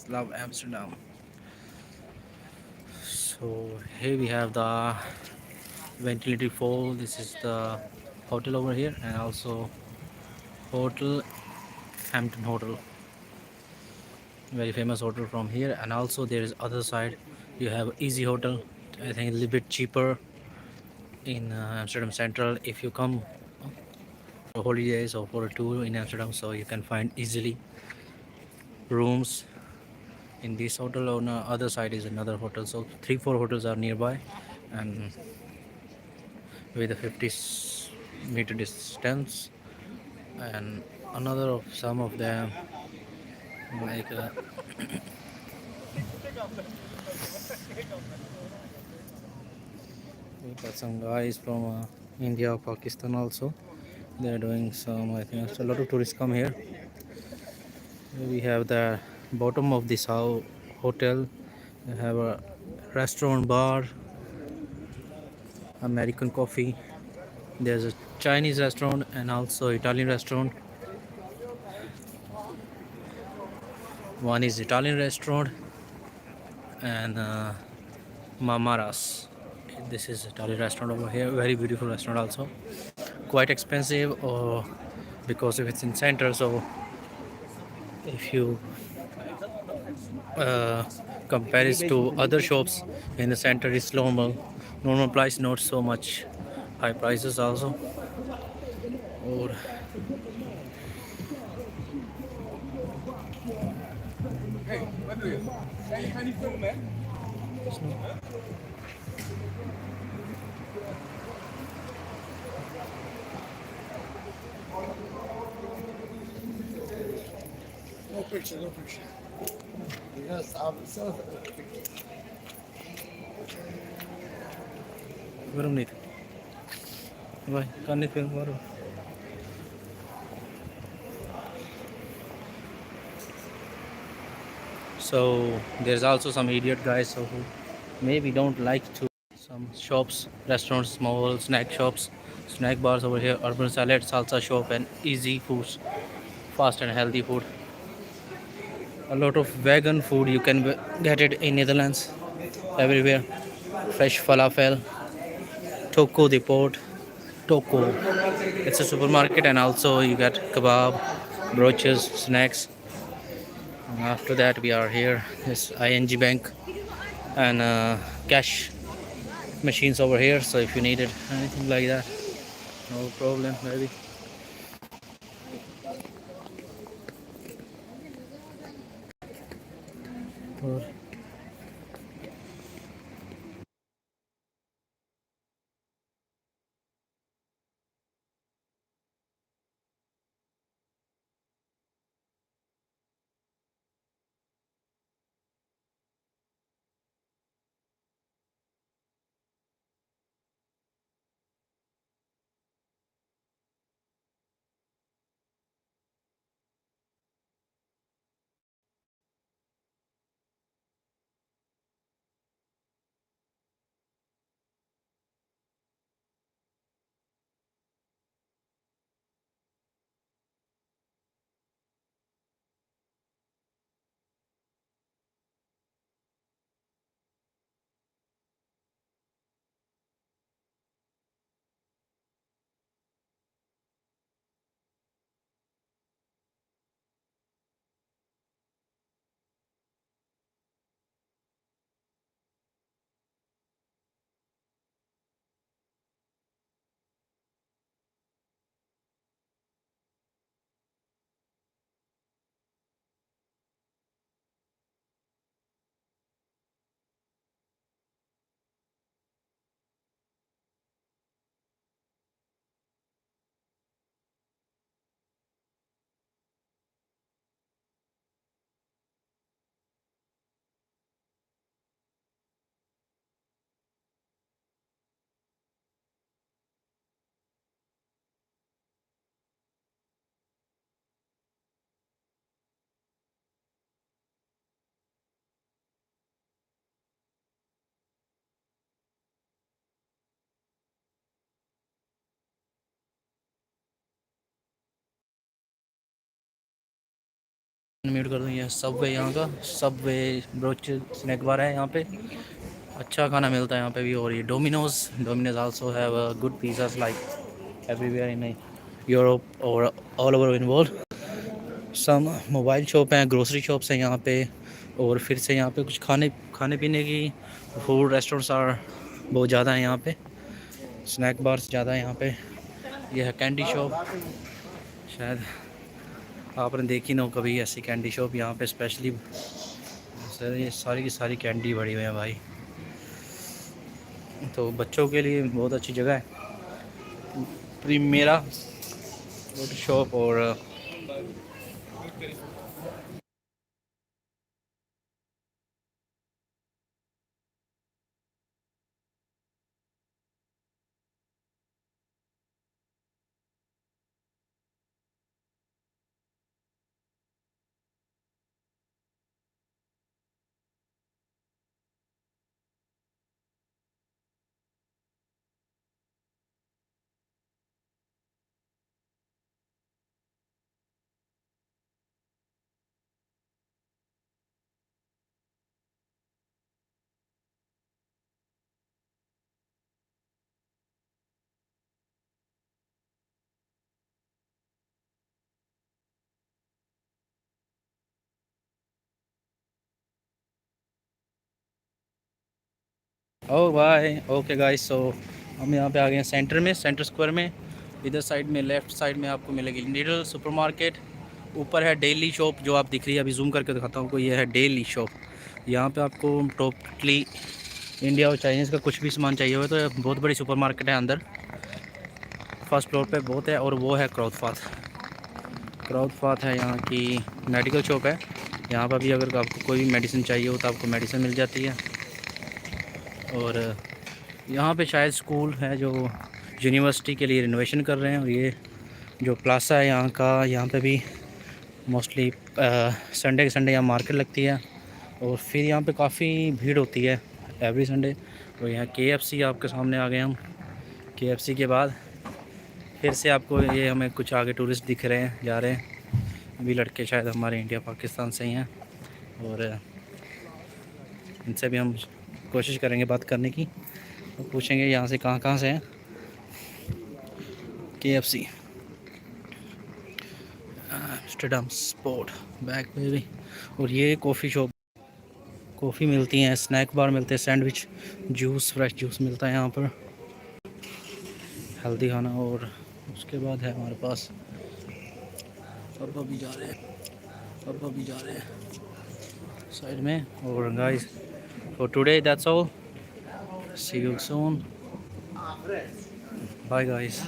Love Amsterdam. So here we have the ventilated fall. This is the hotel over here, and also hotel Hampton Hotel, very famous hotel from here. And also there is other side. You have Easy Hotel. I think a little bit cheaper in Amsterdam Central. If you come for holidays or for a tour in Amsterdam, so you can find easily rooms in this hotel. On the other side is another hotel, so 3 4 hotels are nearby, and with a 50-meter distance. And another of some of them, like we got some guys from India, Pakistan also. They're doing some, I think a lot of tourists come here. We have the bottom of this hotel. We have a restaurant, bar, American coffee. There's a Chinese restaurant and also Italian restaurant. One is Italian restaurant and Mamaras. This is Italian restaurant over here. Very beautiful restaurant also. Quite expensive, because if it's in center. So if you uh, compare it to other shops in the center, it's normal price, not so much high prices also. Or No picture, no picture. Yes, I'm so. गरम नहीं भाई करने पे मारो. So there's also some idiot guys who maybe don't like to some shops, restaurants, small snack shops, snack bars over here, urban salad, salsa shop, and easy foods, fast and healthy food. A lot of vegan food you can get it in Netherlands, everywhere. Fresh falafel, toko the port, toko. It's a supermarket, and also you get kebab, brooches, snacks. And after that we are here. This ING Bank and cash machines over here. So if you needed anything like that, no problem, maybe. Or mute कर दूँ। ये Subway यहाँ का Subway broach snack bar है यहाँ पे। अच्छा खाना मिलता है यहाँ पे भी। और ये Domino's also have good pizzas like everywhere in Europe और all over in world. Some mobile shop हैं, ग्रोसरी शॉप्स हैं यहाँ पे। और फिर से यहाँ पे कुछ खाने पीने की फूड रेस्टोरेंट्स आर बहुत ज़्यादा हैं यहाँ पे। स्नैक बार्स ज़्यादा है यहाँ पे। ये है कैंडी शॉप, शायद आपने देखी ना हो कभी ऐसी कैंडी शॉप यहाँ पे स्पेशली। सर ये सारी की सारी कैंडी भरी हुई है भाई। तो बच्चों के लिए बहुत अच्छी जगह है प्रीमेरा फूड शॉप। और ओ भाई ओके गाइस, सो हम यहाँ पे आ गए हैं सेंटर में, सेंटर स्क्वायर में। इधर साइड में लेफ़्ट साइड में आपको मिलेगी लिटिल सुपरमार्केट। ऊपर है डेली शॉप जो आप दिख रही है, अभी जूम करके दिखाता हूँ आपको। ये है डेली शॉप। यहाँ पे आपको टोटली इंडिया और चाइनीज़ का कुछ भी सामान चाहिए हो तो ये बहुत बड़ी सुपरमार्केट है अंदर। फर्स्ट फ्लोर पे बहुत है। और वो है क्राउडफात है यहाँ की मेडिकल शॉप है। यहाँ पर भी अगर आपको कोई भी मेडिसिन चाहिए हो तो आपको मेडिसिन मिल जाती है। और यहाँ पे शायद स्कूल है जो यूनिवर्सिटी के लिए रिनोवेशन कर रहे हैं। और ये जो प्लासा है यहाँ का, यहाँ पे भी मोस्टली संडे के संडे यहाँ मार्केट लगती है। और फिर यहाँ पे काफ़ी भीड़ होती है एवरी संडे। और यहाँ केएफसी आपके सामने आ गए हम। केएफसी के बाद फिर से आपको ये हमें कुछ आगे टूरिस्ट दिख रहे हैं जा रहे हैं। अभी लड़के शायद हमारे इंडिया पाकिस्तान से ही हैं। और इनसे भी हम कोशिश करेंगे बात करने की। तो पूछेंगे यहाँ से कहाँ से हैं। केएफसी एम्स्टर्डम स्पोर्ट बैक पे भी। और ये कॉफ़ी शॉप, कॉफ़ी मिलती हैं, स्नैक बार मिलते हैं, सैंडविच, जूस, फ्रेश जूस मिलता है यहाँ पर, हेल्दी खाना। और उसके बाद है हमारे पास अब अभी जा रहे हैं, अब अभी जा रहे हैं साइड में। और guys for today that's all, see you soon, bye guys.